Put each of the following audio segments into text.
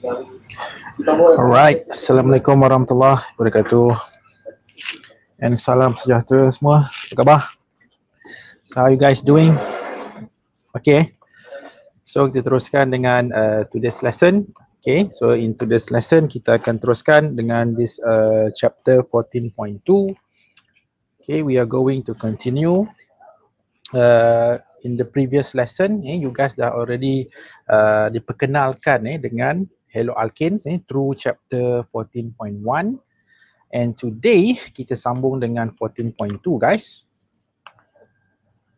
Alright, Assalamualaikum warahmatullahi wabarakatuh. And salam sejahtera semua. Apa khabar? So how you guys doing? Okay. So kita teruskan dengan today's lesson. Okay, so in today's lesson kita akan teruskan dengan this chapter 14.2. Okay, we are going to continue in the previous lesson. You guys dah already diperkenalkan dengan haloalkanes through chapter 14.1. And today kita sambung dengan 14.2 guys.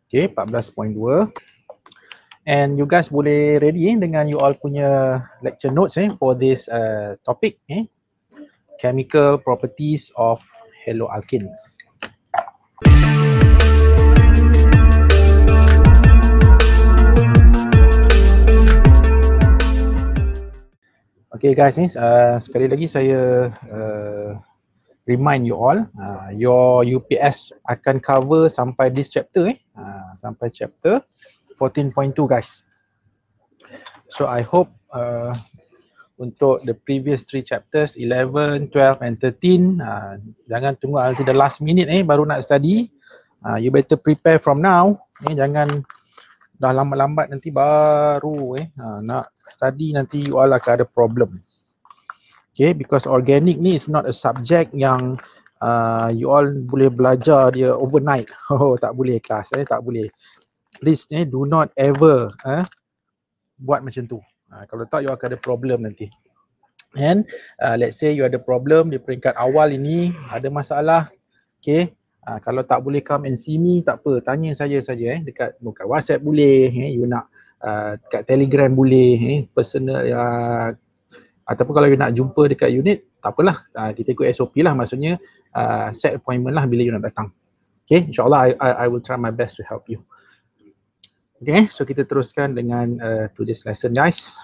Okay, 14.2. And you guys boleh ready dengan you all punya lecture notes for this topic, chemical properties of haloalkanes. Okay guys, sekali lagi saya remind you all, your UPS akan cover sampai this chapter, sampai chapter 14.2 guys. So I hope untuk the previous 3 chapters 11, 12 and 13, jangan tunggu until the last minute baru nak study. You better prepare from now, jangan dah lambat-lambat nanti baru nak study, nanti you all akan ada problem. Okay, because organic ni is not a subject yang you all boleh belajar dia overnight. Oh, tak boleh kelas, tak boleh. Please do not ever buat macam tu. Kalau tak you akan ada problem nanti. And let's say you ada problem di peringkat awal ini, ada masalah. Okay, kalau tak boleh come and see me, tak apa, tanya saya saja dekat WhatsApp boleh, you nak dekat Telegram boleh, personal ataupun kalau you nak jumpa dekat unit, tak apalah, kita ikut SOP lah, maksudnya set appointment lah bila you nak datang. Okay, insyaAllah I will try my best to help you. Okay, so kita teruskan dengan today's lesson guys.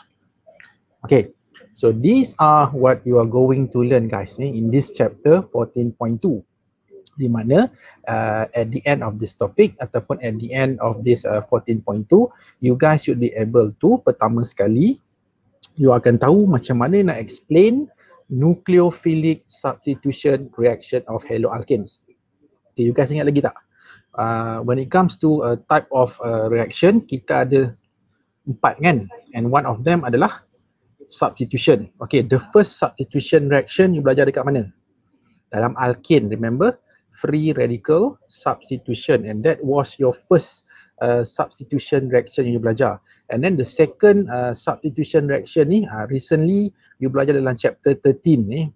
Okay, so these are what you are going to learn guys in this chapter 14.2, di mana at the end of this topic ataupun at the end of this 14.2, you guys should be able to, pertama sekali, you akan tahu macam mana nak explain nucleophilic substitution reaction of haloalkanes. Okay, you guys ingat lagi tak? When it comes to a type of reaction, kita ada 4 kan? And one of them adalah substitution. Okay, the first substitution reaction you belajar dekat mana? Dalam alkane, remember? Free radical substitution, and that was your first substitution reaction you belajar. And then the second substitution reaction ni recently you belajar dalam chapter 13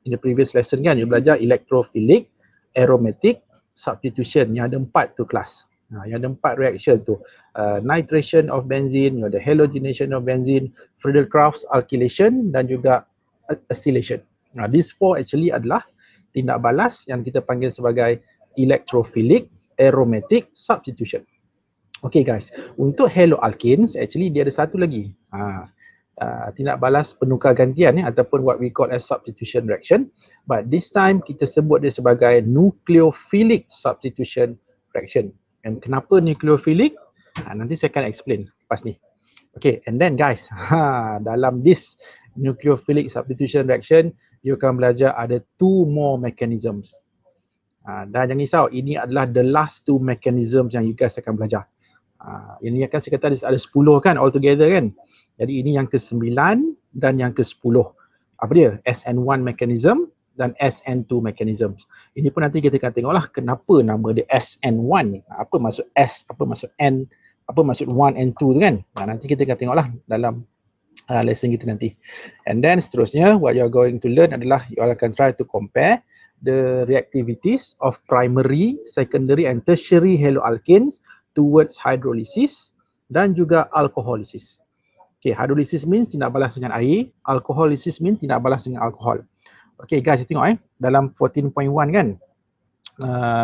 in the previous lesson kan, you belajar electrophilic aromatic substitution, yang ada 4 tu kelas. Yang ada 4 reaction tu, nitration of benzene, you ada halogenation of benzene, Friedel-Crafts alkylation dan juga acylation. These 4 actually adalah tindak balas yang kita panggil sebagai electrophilic aromatic substitution. Okay guys, untuk haloalkanes actually dia ada satu lagi tindak balas penukar gantian ataupun what we call as substitution reaction, but this time kita sebut dia sebagai nucleophilic substitution reaction. And kenapa nucleophilic? Nanti saya akan explain lepas ni. Okay, and then guys, dalam this nucleophilic substitution reaction, you akan belajar ada 2 more mechanisms. Dan jangan risau, ini adalah the last 2 mechanisms yang you guys akan belajar. Ini akan saya kata ada 10 kan altogether kan. Jadi ini yang ke-9 dan yang ke-10. Apa dia? SN1 mechanism dan SN2 mechanisms. Ini pun nanti kita akan tengoklah kenapa nama dia SN1. Apa maksud S, apa maksud N, apa maksud 1 and 2 tu kan. Nanti kita akan tengoklah dalam lesson kita nanti. And then seterusnya what you are going to learn adalah you all akan try to compare the reactivities of primary, secondary and tertiary haloalkanes towards hydrolysis dan juga alcoholysis. Okay, hydrolysis means tindak balas dengan air, alcoholysis means tindak balas dengan alkohol. Okay guys, tengok dalam 14.1 kan,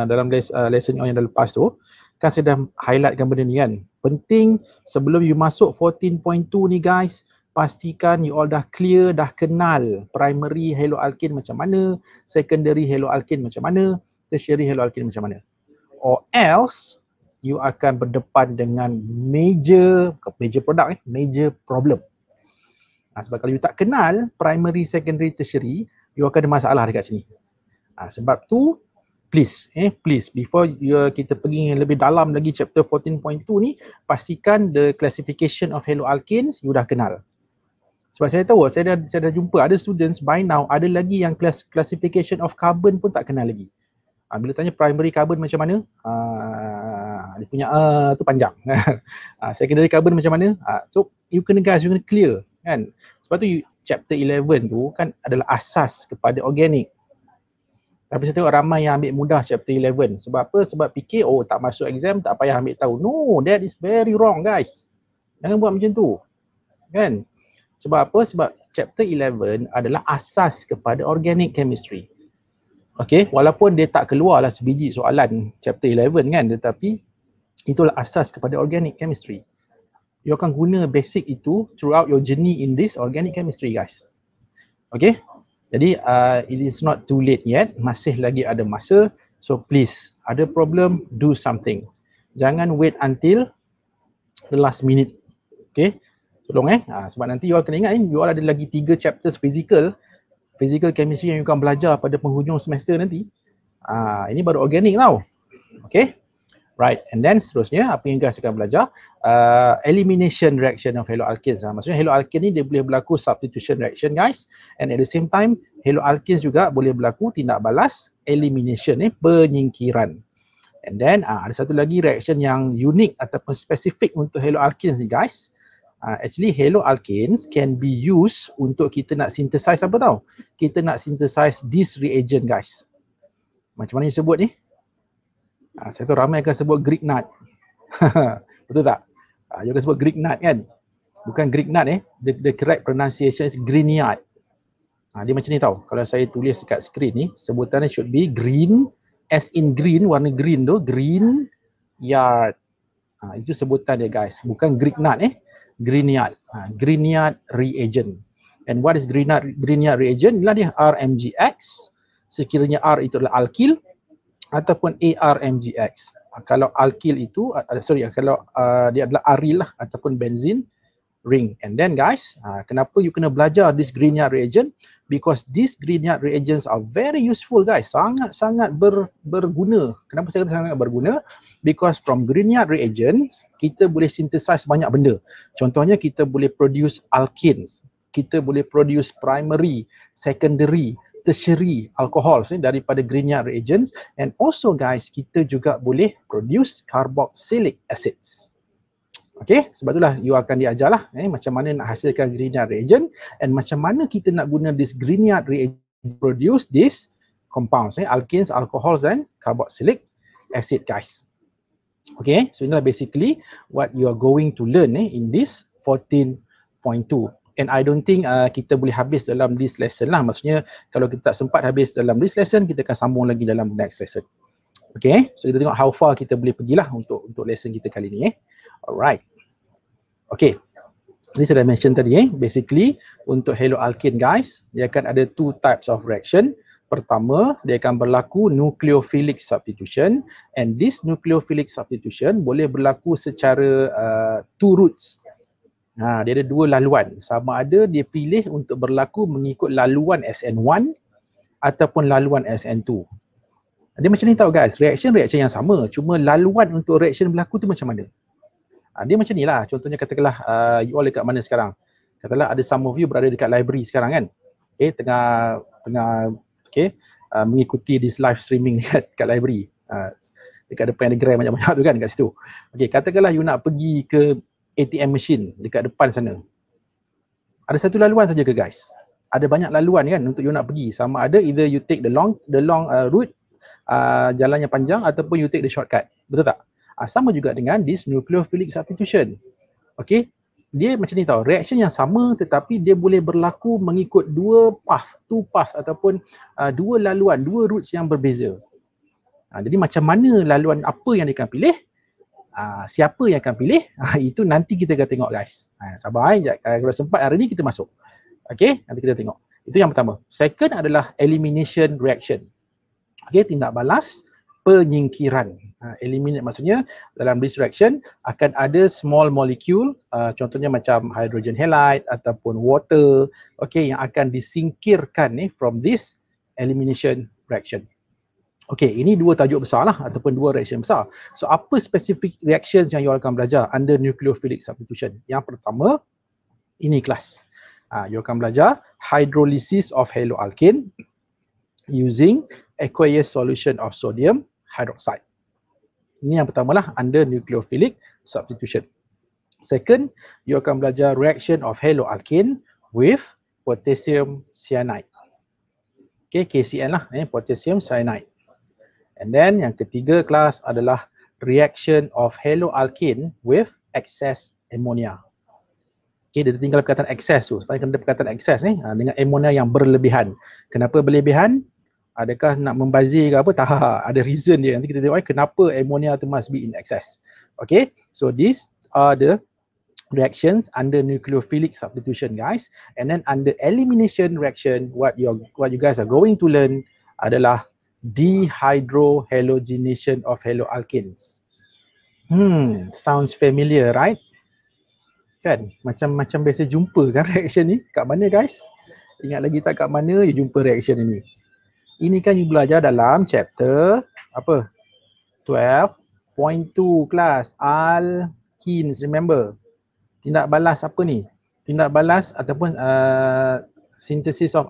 dalam lesson yang dah lepas tu, kan saya dah highlightkan benda ni kan. Penting sebelum you masuk 14.2 ni guys, pastikan you all dah clear, dah kenal primary haloalkane macam mana, secondary haloalkane macam mana, tertiary haloalkane macam mana. Or else you akan berdepan dengan major product, major problem. Sebab kalau you tak kenal primary, secondary, tertiary, you akan ada masalah dekat sini. Sebab tu please before kita pergi lebih dalam lagi chapter 14.2 ni, pastikan the classification of haloalkanes you dah kenal. Sebab saya tahu, saya dah jumpa ada students by now, ada lagi yang classification of carbon pun tak kenal lagi. Bila tanya primary carbon macam mana, dia punya tu panjang. Secondary carbon macam mana, so you kena clear kan. Sebab tu chapter 11 tu kan adalah asas kepada organik. Tapi saya tengok ramai yang ambil mudah chapter 11. Sebab apa? Sebab fikir, oh tak masuk exam, tak payah ambil tahu. No, that is very wrong guys. Jangan buat macam tu. Kan? Sebab apa? Sebab chapter 11 adalah asas kepada organic chemistry. Okay, walaupun dia tak keluarlah sebiji soalan chapter 11 kan, tetapi itulah asas kepada organic chemistry. You akan guna basic itu throughout your journey in this organic chemistry guys. Okay? Jadi it is not too late yet, masih lagi ada masa. So please, ada problem, do something. Jangan wait until the last minute. Okay, tolong sebab nanti you all kena ingat you all ada lagi 3 chapters physical chemistry yang you akan belajar pada penghujung semester nanti. Ini baru organic tau. Okay, right, and then seterusnya apa yang guys akan belajar, elimination reaction of haloalkanes. Maksudnya haloalkane ni dia boleh berlaku substitution reaction guys, and at the same time haloalkanes juga boleh berlaku tindak balas elimination, penyingkiran. And then ada satu lagi reaction yang unik ataupun spesifik untuk haloalkanes ni guys. Actually haloalkanes can be used untuk kita nak synthesize apa tau? Kita nak synthesize this reagent guys. Macam mana you sebut ni? Saya tahu ramai akan sebut Grignard. Betul tak? You akan sebut Grignard kan? Bukan Grignard the correct pronunciation is Grignard. Dia macam ni tau. Kalau saya tulis dekat screen ni, sebutannya should be green, as in green, warna green tu, Grignard. Itu sebutan dia guys. Bukan Grignard Grignard. Grignard reagent. And what is Grignard reagent? Inilah dia RMGX. Sekiranya R itu adalah alkyl ataupun ARMGX. Kalau alkyl itu, kalau dia adalah aryl lah ataupun benzene ring. And then guys, kenapa you kena belajar this Grignard reagent? Because these Grignard reagents are very useful guys. Sangat-sangat berguna. Kenapa saya kata sangat berguna? Because from Grignard reagents, kita boleh synthesize banyak benda. Contohnya kita boleh produce alkenes. Kita boleh produce primary, secondary, tertiary alcohols daripada Grignard reagents, and also guys kita juga boleh produce carboxylic acids. Okay, sebab itulah you akan diajarlah macam mana nak hasilkan Grignard reagent and macam mana kita nak guna this Grignard reagent produce this compounds, alkenes, alcohols and carboxylic acid guys. Okay, so inilah basically what you are going to learn in this 14.2. And I don't think kita boleh habis dalam this lesson lah. Maksudnya kalau kita tak sempat habis dalam this lesson, kita akan sambung lagi dalam next lesson. Okay, so kita tengok how far kita boleh pergilah untuk lesson kita kali ni. Alright. Okay, ini saya dah mention tadi basically untuk haloalkane guys, dia akan ada 2 types of reaction. Pertama, dia akan berlaku nucleophilic substitution, and this nucleophilic substitution boleh berlaku secara 2 routes. Dia ada 2 laluan. Sama ada dia pilih untuk berlaku mengikut laluan SN1 ataupun laluan SN2. Dia macam ni tau guys, reaction yang sama, cuma laluan untuk reaction berlaku tu macam mana. Dia macam ni lah, contohnya katakanlah you all dekat mana sekarang. Katakanlah ada some of you berada dekat library sekarang kan. Tengah mengikuti this live streaming dekat library. Dekat depan ada gram banyak-banyak tu kan kat situ. Katakanlah you nak pergi ke ATM machine dekat depan sana. Ada satu laluan saja ke guys? Ada banyak laluan kan untuk you nak pergi. Sama ada either you take the long route, jalan yang panjang, ataupun you take the shortcut. Betul tak? Sama juga dengan this nucleophilic substitution. Okay, dia macam ni tau. Reaction yang sama tetapi dia boleh berlaku mengikut 2 path ataupun 2 laluan, 2 routes yang berbeza. Jadi macam mana laluan apa yang dia akan pilih? Siapa yang akan pilih, itu nanti kita akan tengok guys. Sabar kalau sempat hari ni kita masuk. Okay, nanti kita tengok. Itu yang pertama. Second adalah elimination reaction. Okay, tindak balas penyingkiran. Eliminate maksudnya dalam this reaction akan ada small molecule, contohnya macam hydrogen halide ataupun water, okay, yang akan disingkirkan from this elimination reaction. Okay, ini dua tajuk besar lah ataupun dua reaction besar. So apa specific reactions yang you akan belajar under nucleophilic substitution? Yang pertama, ini kelas. You akan belajar hydrolysis of haloalkane using aqueous solution of sodium hydroxide. Ini yang pertama lah under nucleophilic substitution. Second, you akan belajar reaction of haloalkane with potassium cyanide. Okay, KCN lah, potassium cyanide. And then yang ketiga kelas adalah reaction of haloalkane with excess ammonia. Okay, dia tinggal perkataan excess tu. Sebab kena perkataan excess dengan ammonia yang berlebihan. Kenapa berlebihan? Adakah nak membazir ke apa? Tak, ada reason dia. Nanti kita tengok kenapa ammonia tu must be in excess. Okay, so these are the reactions under nucleophilic substitution, guys. And then under elimination reaction, what you guys are going to learn adalah dehydrohalogenation of haloalkanes. Sounds familiar, right? Kan? Macam biasa jumpa kan reaction ni? Kat mana, guys? Ingat lagi tak kat mana you jumpa reaction ini? Ini kan you belajar dalam chapter apa? 12.2 kelas alkenes, remember? Tindak balas apa ni? Tindak balas ataupun synthesis of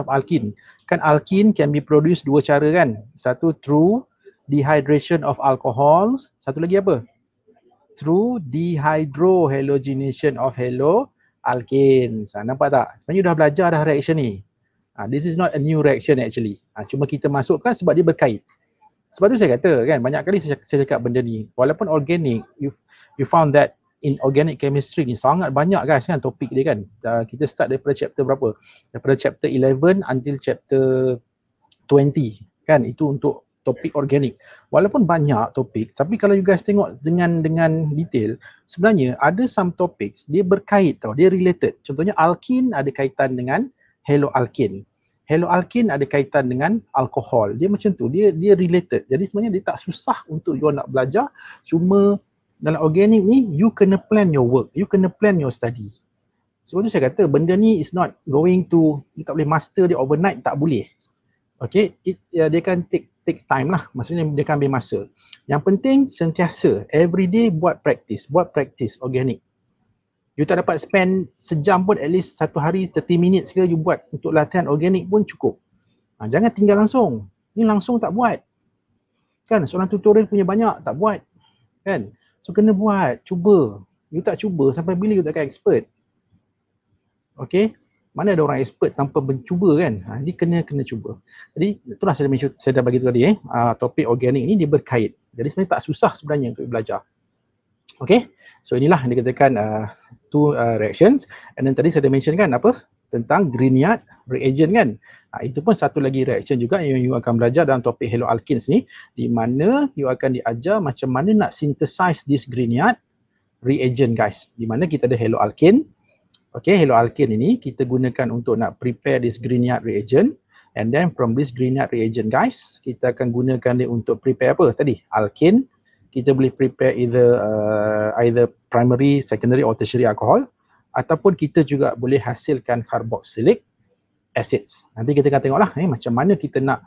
alkene. Kan alkene can be produced dua cara kan? Satu through dehydration of alcohols, satu lagi apa? Through dehydrohalogenation of haloalkanes. Nampak tak? Sebenarnya dah belajar dah reaction ni. This is not a new reaction actually. Cuma kita masukkan sebab dia berkait. Sebab tu saya kata kan, banyak kali saya cakap benda ni. Walaupun organic, you found that in organic chemistry ni sangat banyak guys kan topik dia kan. Kita start daripada chapter berapa? Daripada chapter 11 until chapter 20 kan. Itu untuk topik organik. Walaupun banyak topik, tapi kalau you guys tengok dengan detail, sebenarnya ada some topics dia berkait tau, dia related. Contohnya alkene ada kaitan dengan haloalkane. Haloalkane ada kaitan dengan alkohol. Dia macam tu, dia related. Jadi sebenarnya dia tak susah untuk you nak belajar. Cuma dalam organik ni you kena plan your work, you kena plan your study. Sebab tu saya kata benda ni is not going to, you tak boleh master dia overnight, tak boleh. Okay, dia kan take time lah, maksudnya dia kan ambil masa. Yang penting sentiasa everyday buat practice organik. You tak dapat spend sejam pun, at least satu hari 30 minutes ke you buat untuk latihan organik pun cukup. Jangan tinggal langsung. Ni langsung tak buat. Kan seorang tutorial punya banyak, tak buat. Kan? So kena buat, cuba. You tak cuba sampai bila you takkan expert. Okay? Mana ada orang expert tanpa mencuba kan? Dia kena cuba. Jadi itulah saya dah bagi tu tadi topik organik ni dia berkait. Jadi sebenarnya tak susah sebenarnya untuk belajar. Okay, so inilah yang dikatakan two reactions. And then tadi saya dah mention kan apa? Tentang Grignard reagent kan. Itu pun satu lagi reaction juga yang you akan belajar dalam topik haloalkanes ni, di mana you akan diajar macam mana nak synthesize this Grignard reagent guys. Di mana kita ada haloalkane. Okay, haloalkane ini kita gunakan untuk nak prepare this Grignard reagent. And then from this Grignard reagent guys, kita akan gunakan dia untuk prepare apa tadi? Alkane. Kita boleh prepare either primary, secondary or tertiary alcohol, ataupun kita juga boleh hasilkan carboxylic acids. Nanti kita akan tengoklah macam mana kita nak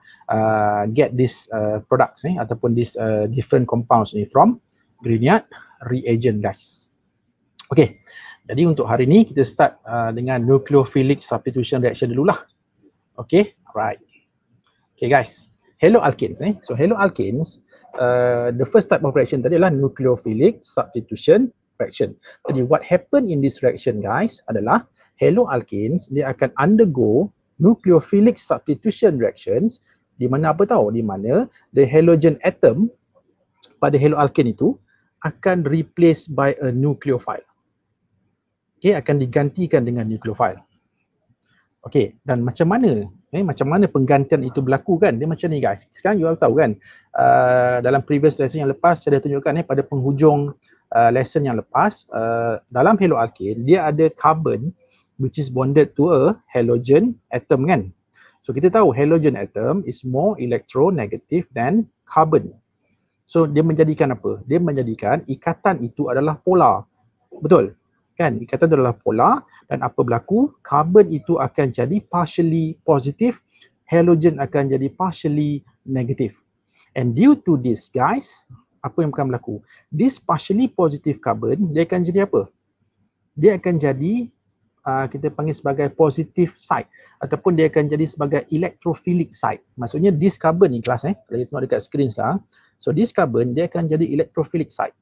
get this products ataupun this different compounds ni from Grignard reagent guys. Okay, jadi untuk hari ni kita start dengan nucleophilic substitution reaction dululah. Okay, alright. Okay guys, haloalkanes so haloalkanes, the first type of reaction tadi adalah nucleophilic substitution reaction. Jadi what happen in this reaction guys adalah haloalkanes dia akan undergo nucleophilic substitution reactions, di mana apa tahu, di mana the halogen atom pada haloalkane itu akan replaced by a nucleophile. Okay, akan digantikan dengan nucleophile. Okay, dan macam mana penggantian itu berlaku kan? Dia macam ni guys. Sekarang you tahu kan, dalam previous lesson yang lepas saya dah tunjukkan pada penghujung lesson yang lepas, dalam haloalkane dia ada carbon which is bonded to a halogen atom kan. So kita tahu halogen atom is more electronegative than carbon. So dia menjadikan apa? Dia menjadikan ikatan itu adalah polar. Betul? Kan? Ikatan adalah polar dan apa berlaku? Carbon itu akan jadi partially positive, halogen akan jadi partially negative. And due to this guys, apa yang akan berlaku? This partially positive carbon, dia akan jadi apa? Dia akan jadi kita panggil sebagai positive side ataupun dia akan jadi sebagai electrophilic side. Maksudnya this carbon ni kelas kalau kita tengok dekat skrin sekarang. So this carbon dia akan jadi electrophilic side.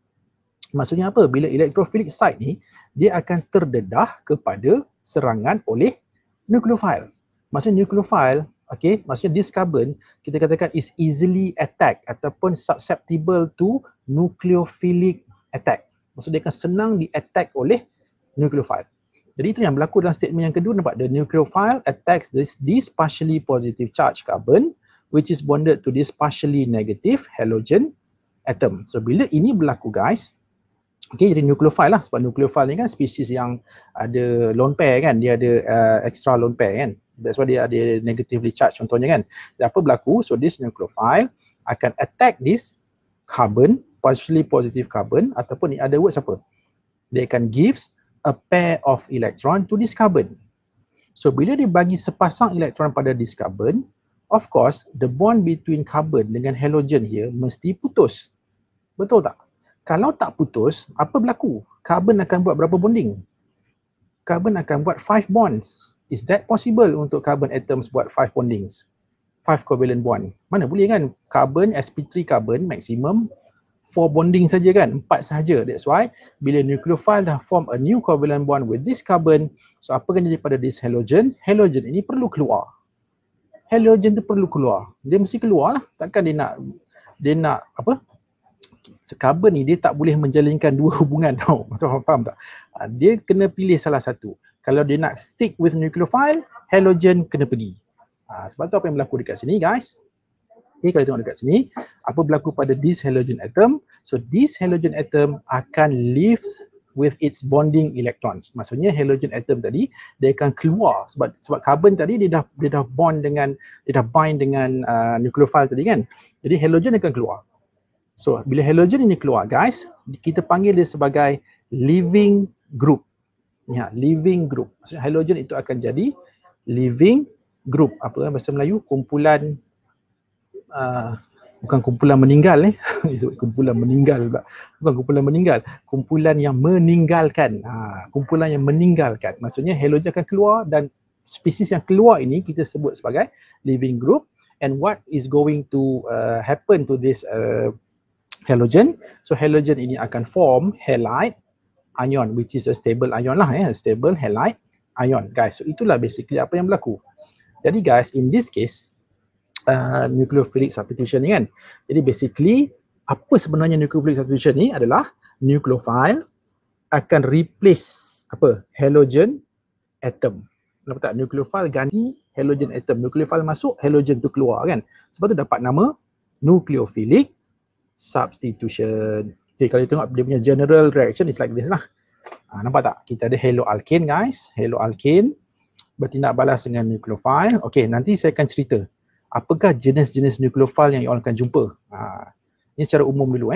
Maksudnya apa? Bila electrophilic side ni dia akan terdedah kepada serangan oleh nucleophile. Maksudnya nucleophile, okay, maksudnya this carbon kita katakan is easily attacked ataupun susceptible to nucleophilic attack. Maksudnya dia akan senang di attack oleh nucleophile. Jadi itu yang berlaku dalam statement yang kedua, nampak the nucleophile attacks this partially positive charge carbon which is bonded to this partially negative halogen atom. So bila ini berlaku guys, okay, jadi nucleophile lah, sebab nucleophile ni kan spesies yang ada lone pair kan, dia ada extra lone pair kan, that's why dia ada negatively charged contohnya kan. Dan apa berlaku? So this nucleophile akan attack this carbon, partially positive carbon, ataupun in other words apa? Dia akan gives a pair of electron to this carbon. So bila dia bagi sepasang elektron pada this carbon, of course the bond between carbon dengan halogen here mesti putus. Betul tak? Kalau tak putus, apa berlaku? Carbon akan buat berapa bonding? Carbon akan buat 5 bonds. Is that possible untuk carbon atoms buat 5 bondings? 5 covalent bond. Mana boleh kan? Carbon, sp3 carbon maximum 4 bonding saja kan, 4 sahaja. That's why bila nucleophile dah form a new covalent bond with this carbon, so apa akan jadi pada this halogen? Halogen ini perlu keluar. Halogen tu perlu keluar. Dia mesti keluar lah. Takkan dia nak apa? Carbon ni dia tak boleh menjalinkan dua hubungan tau. Faham tak? Dia kena pilih salah satu. Kalau dia nak stick with nucleophile, halogen kena pergi. Sebab tu apa yang berlaku dekat sini guys. Okay, kalau tengok dekat sini, apa berlaku pada this halogen atom? So this halogen atom akan leave with its bonding electrons. Maksudnya halogen atom tadi dia akan keluar sebab carbon tadi dia dah bind dengan nucleophile tadi kan. Jadi halogen akan keluar. So bila halogen ini keluar guys, kita panggil dia sebagai leaving group. Ya, leaving group. Maksudnya halogen itu akan jadi leaving group. Apa bahasa Melayu? Kumpulan bukan kumpulan meninggal kumpulan meninggal pula. Bukan kumpulan meninggal, kumpulan yang meninggalkan. Kumpulan yang meninggalkan. Maksudnya halogen akan keluar dan spesies yang keluar ini kita sebut sebagai living group. And what is going to happen to this halogen? So halogen ini akan form halide ion which is a stable ion lah stable halide ion guys. So itulah basically apa yang berlaku. Jadi guys, in this case nucleophilic substitution ni kan. Jadi basically apa sebenarnya nucleophilic substitution ni adalah nucleophile akan replace apa? Halogen atom. Nampak tak? Nucleophile ganti halogen atom. Nucleophile masuk, halogen tu keluar kan. Sebab tu dapat nama nucleophilic substitution. Okay, kalau tengok dia punya general reaction is like this lah. Nampak tak? Kita ada haloalkane guys. Haloalkane bertindak balas dengan nucleophile. Okay, nanti saya akan cerita apakah jenis-jenis nucleophile yang you all akan jumpa. Ini secara umum dulu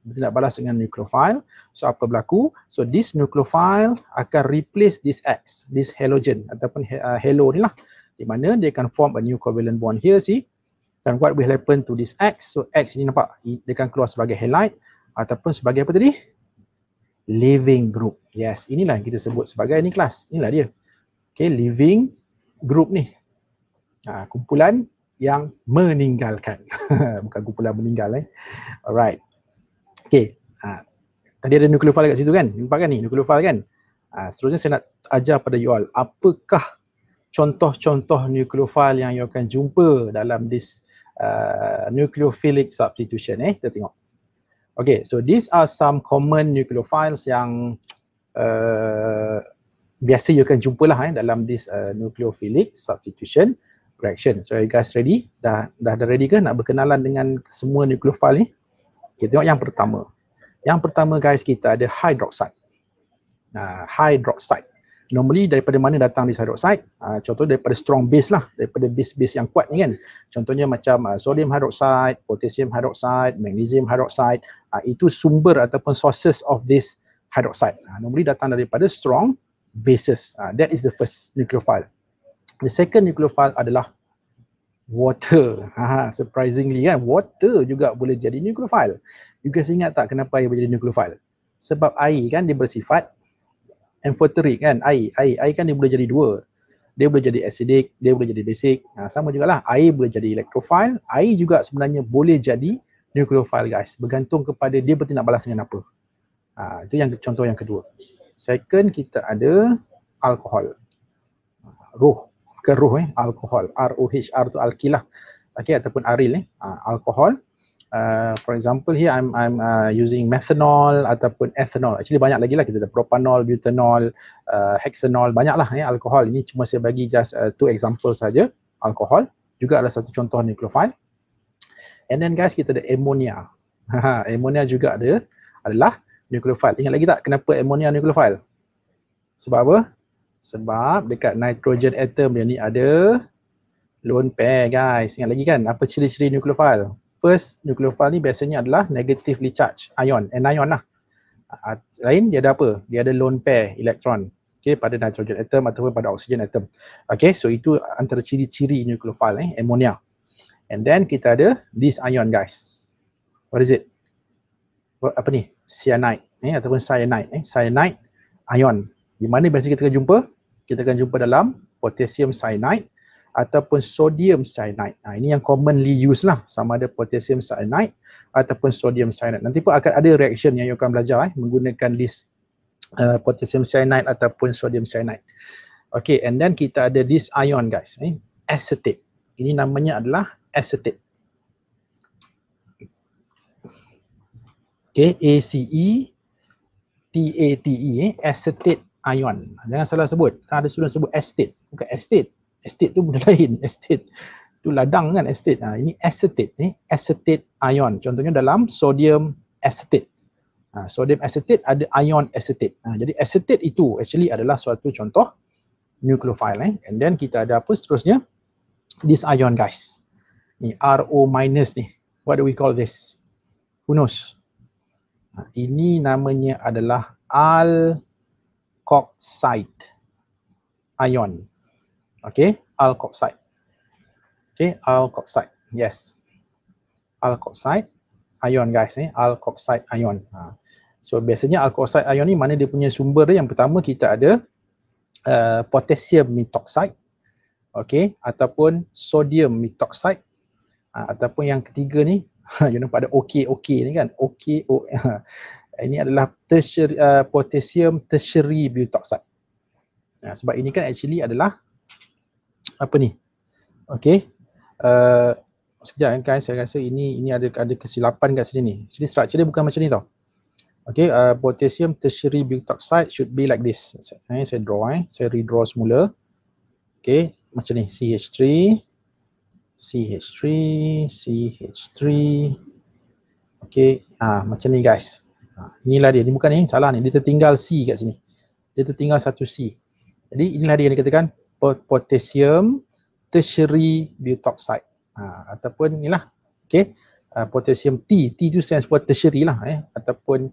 bertindak balas dengan nucleophile. So apa berlaku? So this nucleophile akan replace this X, this halogen ataupun halo ni lah, di mana dia akan form a new covalent bond here see. Dan what will happen to this X? So X ini nampak dia akan keluar sebagai halide ataupun sebagai apa tadi? Leaving group. Yes, inilah yang kita sebut sebagai ni kelas. Inilah dia. Okay, leaving group ni. Kumpulan yang meninggalkan. Bukan kumpulan meninggal Alright. Okay. Tadi ada nucleophile kat situ kan? Nampak kan ni nucleophile kan? Seterusnya saya nak ajar pada you all apakah contoh-contoh nucleophile yang you akan jumpa dalam this nucleophilic substitution kita tengok. Okay, so these are some common nucleophiles yang biasa you akan jumpa lah dalam this nucleophilic substitution reaction. So you guys ready? Dah ready ke nak berkenalan dengan semua nucleophile ni? Kita tengok yang pertama. Yang pertama guys, kita ada hydroxide. Hydroxide. Normally daripada mana datang this hydroxide? Contoh daripada strong base lah, daripada base-base yang kuat ni kan. Contohnya macam sodium hydroxide, potassium hydroxide, magnesium hydroxide. Itu sumber ataupun sources of this hydroxide. Normally datang daripada strong bases. That is the first nucleophile. The second nucleophile adalah water. Surprisingly kan, water juga boleh jadi nucleophile. You guys ingat tak kenapa air boleh jadi nucleophile? Sebab air kan dia bersifat amphoteric kan, air kan dia boleh jadi dua. Dia boleh jadi acidic, dia boleh jadi basic. Sama jugalah, air boleh jadi electrophile, air juga sebenarnya boleh jadi nucleophile guys. Bergantung kepada dia bertindak balas dengan apa. Itu yang contoh yang kedua. Second, kita ada alkohol. Alkohol. ROH, R tu alkil lah. Okay, ataupun aril alkohol. For example here I'm using methanol ataupun ethanol. Actually banyak lagi lah, kita ada propanol, butanol, hexanol, banyak lah alkohol. Ini cuma saya bagi just 2 example saja. Alkohol juga adalah satu contoh nucleophile. And then guys, kita ada ammonia. Ammonia juga adalah nucleophile. Ingat lagi tak kenapa ammonia nucleophile? Sebab apa? Sebab dekat nitrogen atom dia ni ada lone pair guys. Ingat lagi kan apa ciri-ciri nucleophile? First, nucleophile ni biasanya adalah negatively charged ion, anion lah. Lain dia ada apa? Dia ada lone pair elektron. Okay, pada nitrogen atom ataupun pada oxygen atom. Okay, so itu antara ciri-ciri nucleophile ammonia. And then kita ada this ion guys. What is it? Apa ni? Cyanide ataupun cyanide. Cyanide ion. Di mana biasa kita akan jumpa? Kita akan jumpa dalam potassium cyanide ataupun sodium cyanide. Ini yang commonly used lah, sama ada potassium cyanide ataupun sodium cyanide. Nanti pun akan ada reaction yang you akan belajar menggunakan this potassium cyanide ataupun sodium cyanide. Okay, and then kita ada this ion guys, acetate. Ini namanya adalah acetate. Okay, ACETATE, acetate ion. Jangan salah sebut. Ada student sebut acetate, bukan acetate. Acetate tu benda lain. Acetate tu ladang kan, acetate. Ini acetate, acetate ion. Contohnya dalam sodium acetate. Sodium acetate ada ion acetate. Jadi acetate itu actually adalah suatu contoh nucleophile. And then kita ada apa seterusnya? This ion guys. Ni RO minus ni. What do we call this? Who knows? Ini namanya adalah alkoxide ion. Okay, alkoxide. Okay, alkoxide. Yes. Alkoxide ion guys, alkoxide ion. So biasanya alkoxide ion ni mana dia punya sumber dia? Yang pertama kita ada potassium methoxide. Okay, ataupun sodium methoxide. Ataupun yang ketiga ni, you nampak ada OK ni kan? OKO. Ini adalah potassium tertiary butoxide. Sebab ini kan actually adalah apa ni? Okay. Sekejap guys, saya rasa ini ada kesilapan kat sini ni. Actually structure dia bukan macam ni tau. Okay, potassium tertiary butoxide should be like this. Saya draw, saya redraw semula. Okay, macam ni, CH3, CH3, CH3. Okay, macam ni guys. Inilah dia, ni bukan ni, salah ni. Dia tertinggal C kat sini. Dia tertinggal satu C. Jadi inilah dia yang dikatakan potassium tertiary butoxide. Ataupun inilah, okay, potassium T. T tu stands for tertiary lah, ataupun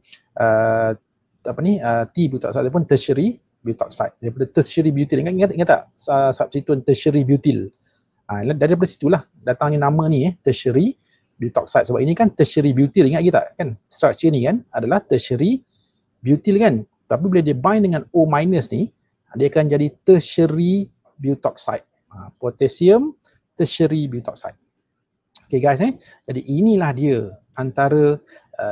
apa ni, T butoxide ataupun tertiary butoxide. Daripada tertiary butyl, ingat tak substituent tertiary butyl? Daripada situlah datangnya nama ni, tertiary butoxide. Sebab ini kan tertiary butyl, ingat kita kan structure ni kan adalah tertiary butyl kan. Tapi bila dia bind dengan O- ni, dia akan jadi tertiary butoxide. Potassium tertiary butoxide. Okay guys, jadi inilah dia antara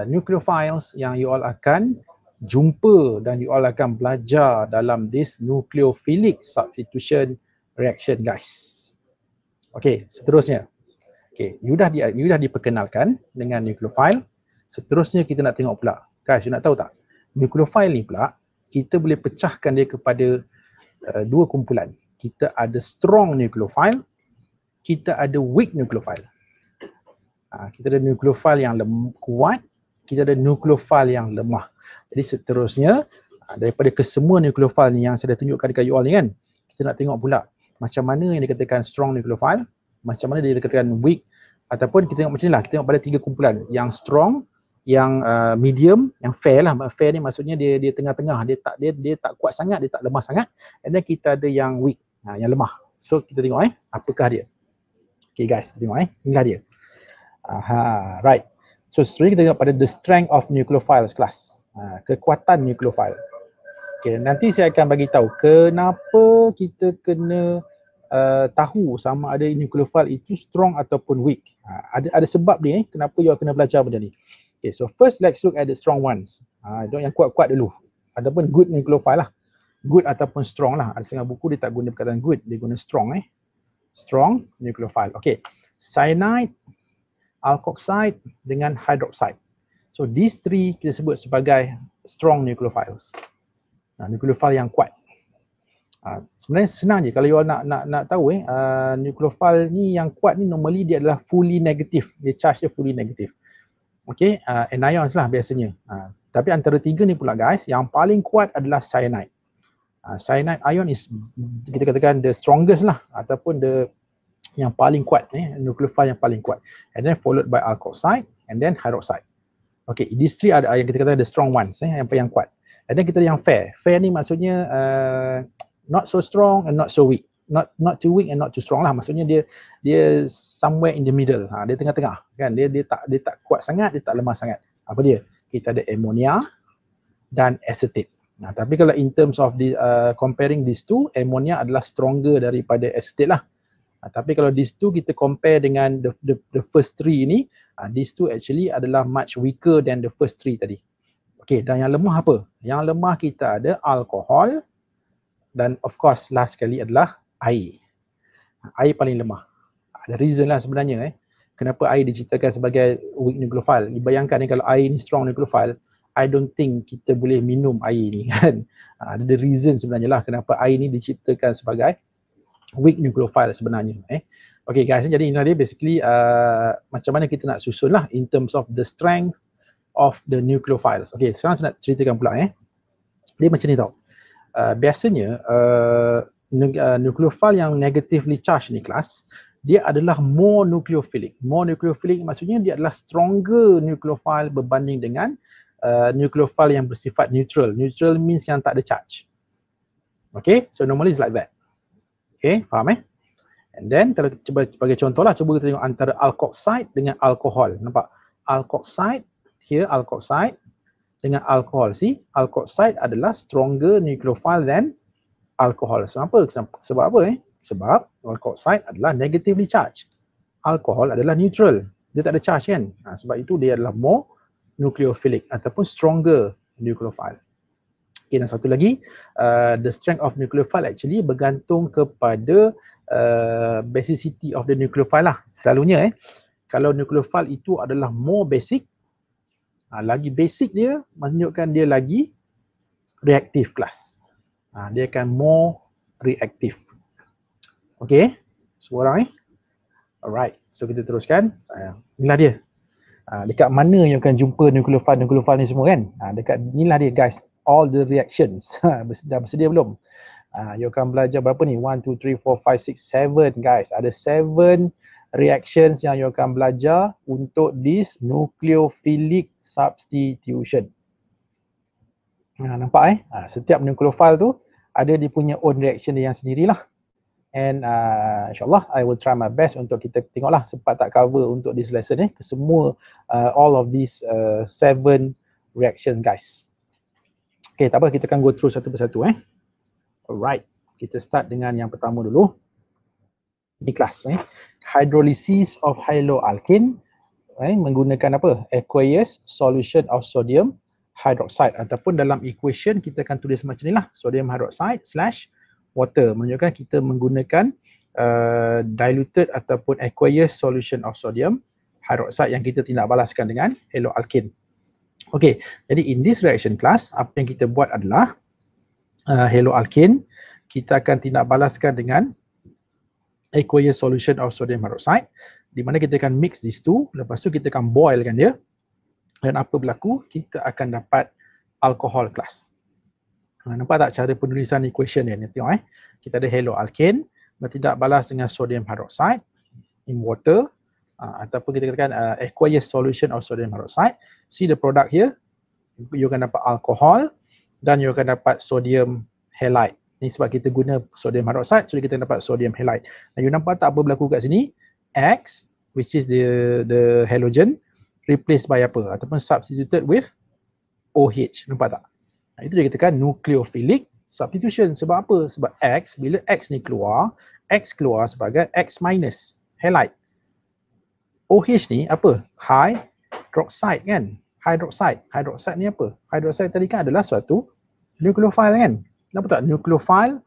nucleophiles yang you all akan jumpa dan you all akan belajar dalam this nucleophilic substitution reaction guys. Okay, seterusnya. Okay, you dah diperkenalkan dengan nucleophile. Seterusnya kita nak tengok pula. Guys, you nak tahu tak? Nucleophile ni pula, kita boleh pecahkan dia kepada dua kumpulan. Kita ada strong nucleophile, kita ada weak nucleophile. Kita ada nucleophile yang kuat, kita ada nucleophile yang lemah. Jadi seterusnya, Daripada kesemua nucleophile ni yang saya dah tunjukkan dekat you all ni kan, kita nak tengok pula macam mana yang dikatakan strong nucleophile, macam mana dia dikatakan weak, ataupun kita tengok macam ni lah, kita tengok pada 3 kumpulan, yang strong, yang medium, yang fair lah. Fair ni maksudnya dia tengah-tengah, dia tak kuat sangat, dia tak lemah sangat, and then kita ada yang weak, yang lemah. So kita tengok apakah dia. Okay guys, kita tengok inilah dia. Right. So seterusnya kita tengok pada the strength of nucleophiles class. Kekuatan nucleophile. Okay, nanti saya akan bagi tahu kenapa kita kena tahu sama ada nucleophile itu strong ataupun weak. Ada sebab dia kenapa you kena belajar benda ni. Okay, so first let's look at the strong ones. Itu yang kuat-kuat dulu. Ataupun good nucleophile lah. Good ataupun strong lah. Ada setengah buku dia tak guna perkataan good, dia guna strong strong nucleophile. Okay, cyanide, alkoxide dengan hydroxide. So these three kita sebut sebagai strong nucleophiles. Nucleophile yang kuat. Sebenarnya senang je kalau you all nak tahu nucleophile ni yang kuat ni normally dia adalah fully negative. Dia charge dia fully negative. Okay, anions lah biasanya. Tapi antara tiga ni pula guys, yang paling kuat adalah cyanide. Cyanide ion is kita katakan the strongest lah, ataupun yang paling kuat, nucleophile yang paling kuat. And then followed by alkoxide and then hydroxide. Okay, these three ada yang kita kata the strong ones, yang kuat. And then kita ada yang fair. Fair ni maksudnya not so strong and not so weak. Not too weak and not too strong lah. Maksudnya dia somewhere in the middle. Dia tengah-tengah kan. Dia tak kuat sangat, dia tak lemah sangat. Apa dia? Kita ada ammonia dan acetate. Tapi kalau in terms of comparing these two, ammonia adalah stronger daripada acetate lah. Tapi kalau these two kita compare dengan the first three ni, these two actually adalah much weaker than the first three tadi. Okay, dan yang lemah apa? Yang lemah kita ada alkohol dan of course last sekali adalah air. Air paling lemah. Ada reason lah sebenarnya kenapa air diciptakan sebagai weak nucleophile. Bayangkan kalau air ni strong nucleophile, I don't think kita boleh minum air ni kan. Ada reason sebenarnya lah kenapa air ni diciptakan sebagai weak nucleophile sebenarnya. Okay guys, jadi ini dia basically macam mana kita nak susun lah in terms of the strength of the nucleophiles. Okay, sekarang saya nak ceritakan pula dia macam ni tau. Biasanya nucleophile yang negatively charged ni kelas, dia adalah more nucleophilic. More nucleophilic maksudnya dia adalah stronger nucleophile berbanding dengan nucleophile yang bersifat neutral. Neutral means yang tak ada charge. Okay, so normally it's like that. Okay, faham And then kalau cuba sebagai contoh lah, cuba kita tengok antara alkoxide dengan alkohol. Nampak? Alkoxide, here alkoxide dengan alkohol. See, alkoxide adalah stronger nucleophile than alkohol. Sebab apa? Sebab alkoxide adalah negatively charged. Alkohol adalah neutral. Dia tak ada charge kan? Sebab itu dia adalah more nucleophilic ataupun stronger nucleophile. Okay, dan satu lagi, the strength of nucleophile actually bergantung kepada basicity of the nucleophile lah. Selalunya kalau nucleophile itu adalah more basic, lagi basic dia menunjukkan dia lagi reactive class. Dia akan more reactive. Okay, semua orang Alright, so kita teruskan. Inilah dia. Dekat mana yang akan jumpa nucleophile ni semua kan? Dekat inilah dia guys. All the reactions. Dah bersedia belum? You akan belajar berapa ni? 1, 2, 3, 4, 5, 6, 7 guys. Ada 7 reactions yang you akan belajar untuk this nucleophilic substitution. Nampak setiap nucleophile tu ada dia punya own reaction dia yang sendirilah. And insyaAllah I will try my best untuk kita tengoklah sempat tak cover untuk this lesson semua all of these 7 reactions guys. Okay, tak apa, kita akan go through satu persatu Alright, kita start dengan yang pertama dulu. Di kelas hydrolysis of haloalkane menggunakan apa? Aqueous solution of sodium hydroxide, ataupun dalam equation kita akan tulis macam ni lah, sodium hydroxide / water, menunjukkan kita menggunakan diluted ataupun aqueous solution of sodium hydroxide yang kita tindak balaskan dengan haloalkane. Okay, jadi in this reaction class, apa yang kita buat adalah haloalkane kita akan tindak balaskan dengan aqueous solution of sodium hydroxide, di mana kita akan mix these two, lepas tu kita akan boilkan dia, dan apa berlaku? Kita akan dapat alcohol class. Nampak tak cara penulisan equation ni? Tengok kita ada haloalkane bertindak balas dengan sodium hydroxide in water, ataupun kita katakan aqueous solution of sodium hydroxide. See the product here, you akan dapat alcohol dan you akan dapat sodium halide. Ni sebab kita guna sodium hydroxide, so kita dapat sodium halide. Dan you nampak tak apa berlaku kat sini? X, which is the halogen, replaced by apa? Ataupun substituted with OH. Nampak tak? Itu dia katakan nucleophilic substitution. Sebab apa? Sebab X, bila X ni keluar, X keluar sebagai X minus halide. OH ni apa? Hydroxide kan? Hydroxide. Hydroxide ni apa? Hydroxide tadi kan adalah suatu nucleophile kan? Nampak tak? Nucleophile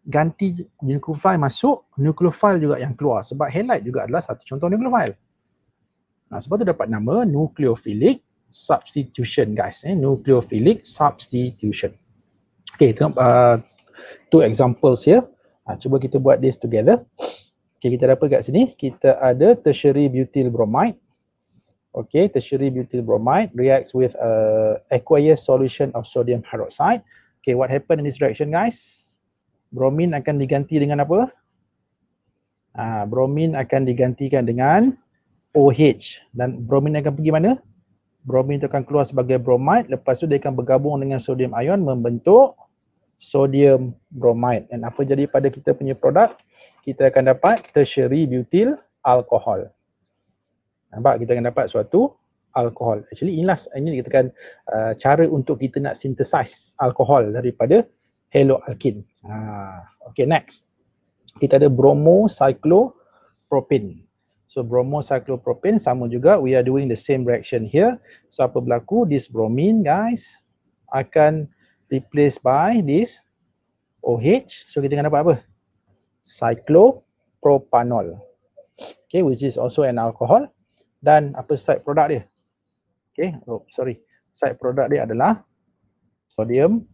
ganti nucleophile masuk, nucleophile juga yang keluar. Sebab halide juga adalah satu contoh nucleophile. Sebab tu dapat nama nucleophilic substitution guys. Nucleophilic substitution. Okay, two examples here. Cuba kita buat this together. Okay, kita dapat kat sini, kita ada tertiary butyl bromide. Okay, tertiary butyl bromide reacts with aqueous solution of sodium hydroxide. Okay, what happened in this reaction guys? Bromin akan diganti dengan apa? Bromin akan digantikan dengan OH. Dan bromin akan pergi mana? Bromin itu akan keluar sebagai bromide, lepas tu dia akan bergabung dengan sodium ion membentuk sodium bromide. Dan apa jadi pada kita punya produk? Kita akan dapat tertiary butyl alcohol. Nampak, kita akan dapat suatu alkohol. Actually inilah ini dikatakan cara untuk kita nak synthesize alkohol daripada haloalkane. Okay, next. Kita ada bromocyclopropane. So bromocyclopropane sama juga, we are doing the same reaction here. So apa berlaku? This bromine guys akan replaced by this OH. So kita akan dapat apa? Cyclopropanol. Okay, which is also an alcohol. Dan apa side product dia? Okay, side product dia adalah sodium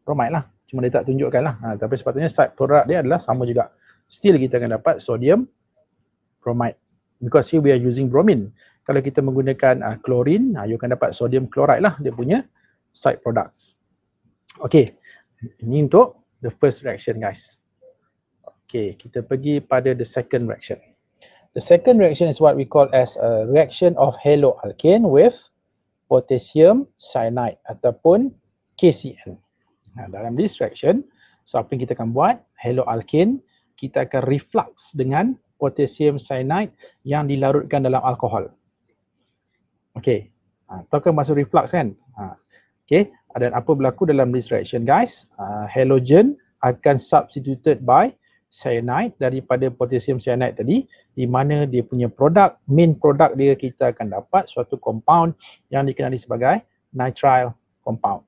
bromide lah. Cuma dia tak tunjukkan lah. Tapi sepatutnya side product dia adalah sama juga. Still kita akan dapat sodium bromide. Because here we are using bromine. Kalau kita menggunakan chlorine, you akan dapat sodium chloride lah dia punya side products. Okay, ini untuk the first reaction guys. Okay, kita pergi pada the second reaction. The second reaction is what we call as a reaction of haloalkane with potassium cyanide ataupun KCl. Dalam this reaction, so apa yang kita akan buat? Haloalkane, kita akan reflux dengan potassium cyanide yang dilarutkan dalam alkohol. Okay, tahu kan masuk reflux kan? Okay, dan apa berlaku dalam this reaction guys? Halogen akan substituted by cyanide daripada potassium cyanide tadi, di mana dia punya produk, main produk dia kita akan dapat suatu compound yang dikenali sebagai nitrile compound.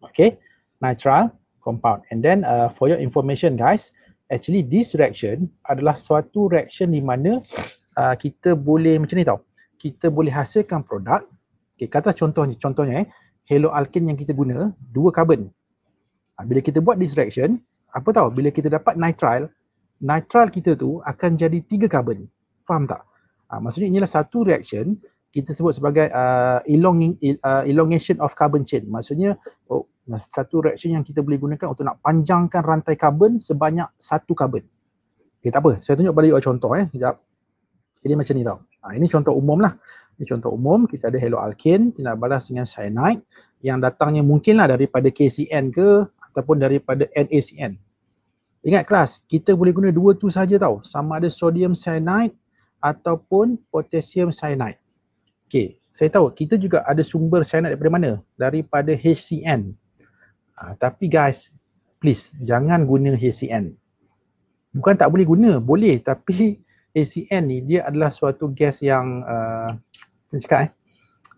Okay, nitrile compound. And then for your information guys, actually this reaction adalah suatu reaction di mana kita boleh macam ni tau. Kita boleh hasilkan produk. Okay, kata contohnya haloalkane yang kita guna 2 carbon. Bila kita buat this reaction, apa tahu bila kita dapat nitrile, nitrile kita tu akan jadi 3 carbon. Faham tak? Maksudnya inilah satu reaction kita sebut sebagai elongation of carbon chain. Maksudnya satu reaction yang kita boleh gunakan untuk nak panjangkan rantai karbon sebanyak 1 karbon. Okay, tak apa. Saya tunjuk balik contoh sekejap. Jadi macam ni tau. Ini contoh umum lah. Ini contoh umum, kita ada haloalkane tindak balas dengan cyanide yang datangnya mungkinlah daripada KCN ke ataupun daripada NaCN. Ingat kelas, kita boleh guna 2 tu saja tau. Sama ada sodium cyanide ataupun potassium cyanide. Okay, saya tahu kita juga ada sumber cyanide daripada mana? Daripada HCN. Tapi guys, please jangan guna HCN. Bukan tak boleh guna, boleh, tapi HCN ni dia adalah suatu gas yang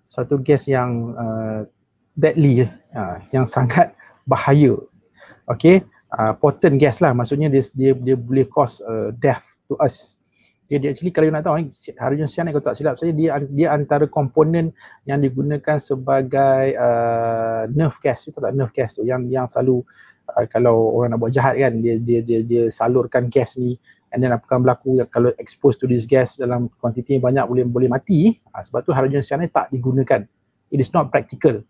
suatu gas yang deadly, yang sangat bahaya. Okay, potent gas lah, maksudnya dia boleh cause death to us. Dia actually kalau nak tahu hydrogen cyanide, kalau tak silap saya, dia antara komponen yang digunakan sebagai nerve gas. Itu tak nerve gas tu yang selalu kalau orang nak buat jahat kan, dia salurkan gas ni, and then apa akan berlaku kalau exposed to this gas dalam kuantiti yang banyak boleh mati. Sebab tu hydrogen cyanide tak digunakan. It is not practical.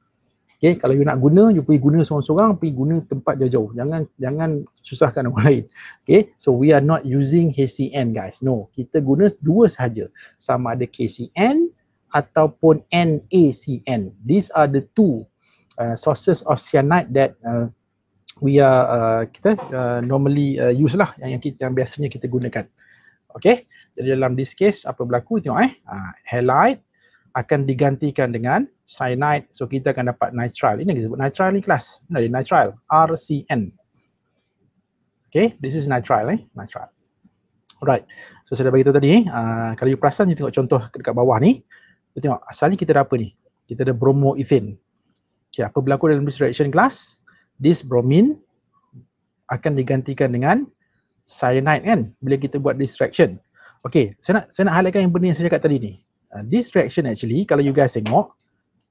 Okay, kalau you nak guna, you pergi guna seorang-seorang, pergi guna tempat jauh-jauh. Jangan susahkan orang lain. Okay, so we are not using HCN guys. No, kita guna dua sahaja. Sama ada KCN ataupun NaCN. These are the two sources of cyanide that we are normally use lah, yang biasanya kita gunakan. Okay, jadi dalam this case apa berlaku, tengok halide akan digantikan dengan cyanide. So kita akan dapat nitrile. Ini kita sebut nitrile ni kelas. Ini ada nitrile, RCN. Okay, this is nitrile nitrile. Alright. So saya dah beritahu tadi, kalau you perasan, you tengok contoh dekat bawah ni. You tengok asalnya kita ada apa ni? Kita ada bromoethane. Okay, apa berlaku dalam this reaction class? This bromine akan digantikan dengan cyanide kan, bila kita buat this reaction. Okay, saya nak highlightkan yang benda yang saya cakap tadi ni. This reaction actually, kalau you guys tengok,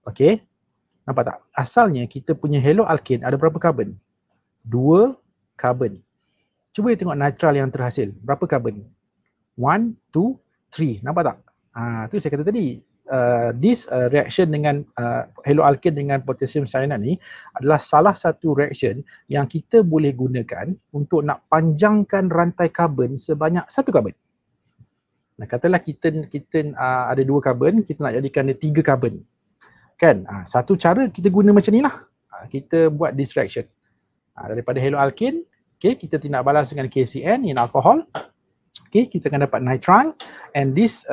okay, nampak tak? Asalnya kita punya haloalkane ada berapa karbon? 2 karbon. Cuba you tengok nitrile yang terhasil. Berapa karbon? 1, 2, 3. Nampak tak? Tu saya kata tadi. This reaction dengan haloalkane dengan potassium cyanide ni adalah salah satu reaction yang kita boleh gunakan untuk nak panjangkan rantai karbon sebanyak 1 karbon. Nah, katalah kita ada 2 karbon, kita nak jadikan dia 3 karbon. Kan? Satu cara kita guna macam ni lah. Kita buat this reaction. Daripada haloalkane, okay, kita tindak balas dengan KCN in alcohol. Okay, kita akan dapat nitrile, and this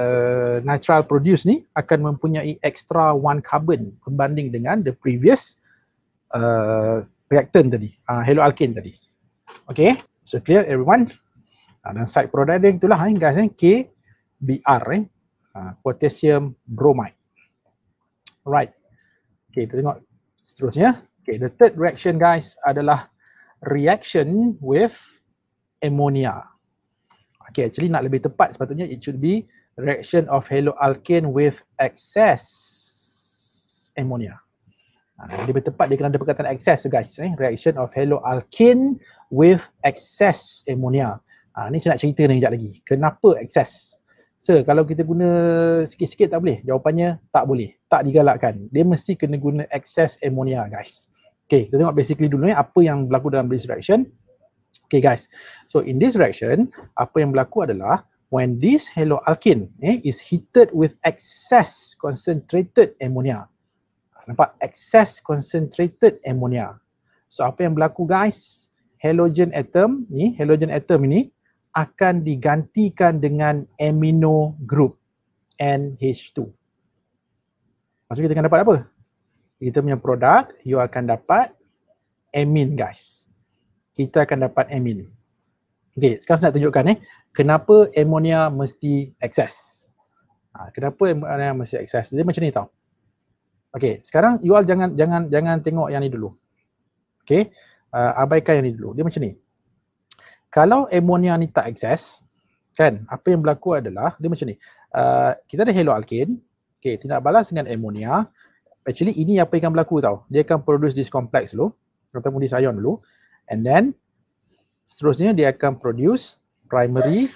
nitrile produce ni akan mempunyai extra 1 carbon berbanding dengan the previous reactant tadi, haloalkane tadi. Okay, so clear everyone? Dan side product dia itulah guys, KBr, potassium bromide. Alright. Okay, kita tengok seterusnya. Okay, the third reaction guys adalah reaction with ammonia. Okay, actually nak lebih tepat sepatutnya it should be reaction of haloalkane with excess ammonia. Lebih tepat dia kena ada perkataan excess guys, reaction of haloalkane with excess ammonia. Ni saya nak cerita ni sekejap lagi. Kenapa excess? So, kalau kita guna sikit-sikit tak boleh? Jawapannya tak boleh. Tak digalakkan. Dia mesti kena guna excess ammonia guys. Okay, kita tengok basically dulu apa yang berlaku dalam this reaction. Okay guys, so in this reaction, apa yang berlaku adalah when this haloalkane is heated with excess concentrated ammonia. Nampak? Excess concentrated ammonia. So apa yang berlaku guys? Halogen atom ini akan digantikan dengan amino group NH2. Maksudnya kita akan dapat apa? Kita punya produk, you akan dapat amine guys. Kita akan dapat amine. Okay, sekarang saya nak tunjukkan kenapa ammonia mesti excess. Kenapa ammonia mesti excess? Dia macam ni tau. Okay, sekarang you all jangan tengok yang ni dulu. Okay, abaikan yang ni dulu. Dia macam ni. Kalau ammonia ni tak excess, kan, apa yang berlaku adalah dia macam ni. Kita ada haloalkane, okay, tindak balas dengan ammonia. Actually ini apa yang akan berlaku tau. Dia akan produce this complex dulu, ataupun this ion dulu, and then seterusnya dia akan produce primary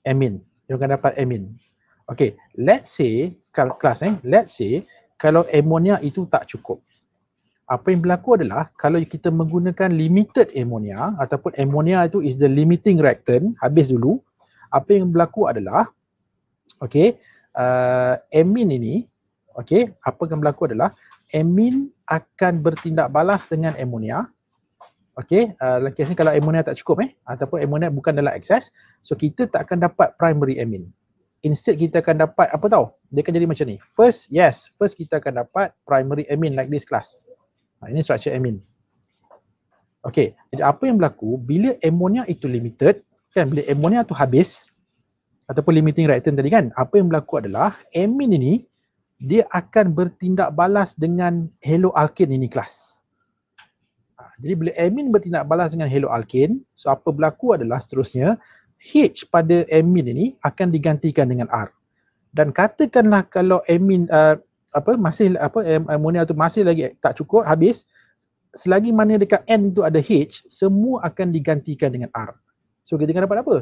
amine. Dia akan dapat amine. Okay, let's say kalau ammonia itu tak cukup. Apa yang berlaku adalah kalau kita menggunakan limited ammonia ataupun ammonia itu is the limiting reactant, habis dulu, apa yang berlaku adalah okay, amine ini, okay, apa yang berlaku adalah amine akan bertindak balas dengan ammonia. Okay, dalam kes ni kalau ammonia tak cukup ataupun ammonia bukan dalam excess, so kita tak akan dapat primary amine. Instead kita akan dapat apa tau? Dia akan jadi macam ni. First kita akan dapat primary amine like this class. Ini structure amine. Okay, jadi apa yang berlaku bila ammonia itu limited, kan, bila ammonia tu habis ataupun limiting reactant tadi kan, apa yang berlaku adalah amine ini dia akan bertindak balas dengan haloalkane ini kelas. Jadi bila amine bertindak balas dengan haloalkane, so apa berlaku adalah seterusnya H pada amine ini akan digantikan dengan R. Dan katakanlah kalau amine ammonia tu masih lagi tak cukup, habis, selagi mana dekat N tu ada H, semua akan digantikan dengan R. So kita akan dapat apa?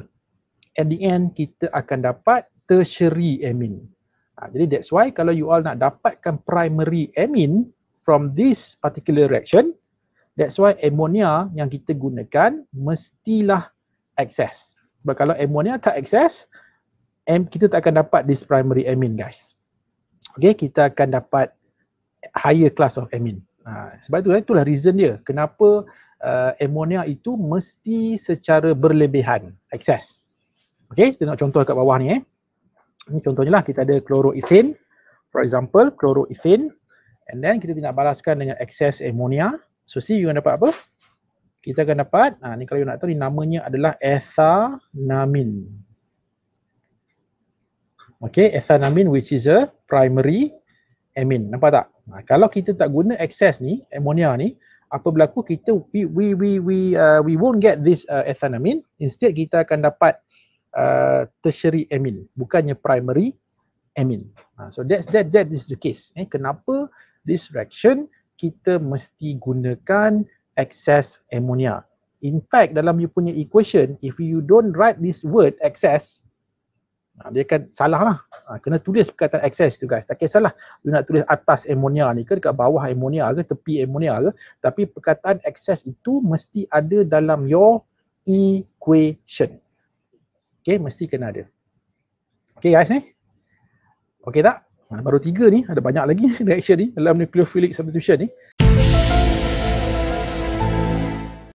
At the end kita akan dapat tertiary amine. Jadi that's why kalau you all nak dapatkan primary amine from this particular reaction. That's why ammonia yang kita gunakan mestilah excess. Sebab kalau ammonia tak excess, kita tak akan dapat this primary amine guys. Okay, kita akan dapat higher class of amine. Sebab itulah reason dia. Kenapa ammonia itu mesti secara berlebihan, excess. Okay, kita tengok contoh kat bawah ni. Ini contohnya lah, kita ada chloroethane. For example, chloroethane. And then kita nak balaskan dengan excess ammonia. So see, you akan dapat apa? Kita akan dapat, ni kalau you nak tahu, ni namanya adalah ethanamine. Okay, ethanamine which is a primary amine. Nampak tak? Kalau kita tak guna excess ni, ammonia ni, apa berlaku? Kita we won't get this ethanamine. Instead kita akan dapat tertiary amine, bukannya primary amine. So that is the case. Kenapa this reaction kita mesti gunakan excess ammonia? In fact, dalam you punya equation, if you don't write this word excess, dia akan salah lah. Kena tulis perkataan excess tu guys. Tak kisahlah you nak tulis atas ammonia ni ke, dekat bawah ammonia ke, tepi ammonia ke, tapi perkataan excess itu mesti ada dalam your equation. Okay, mesti kena ada. Okay guys ni. Okay tak? Baru 3 ni, ada banyak lagi reaction ni dalam nucleophilic substitution ni.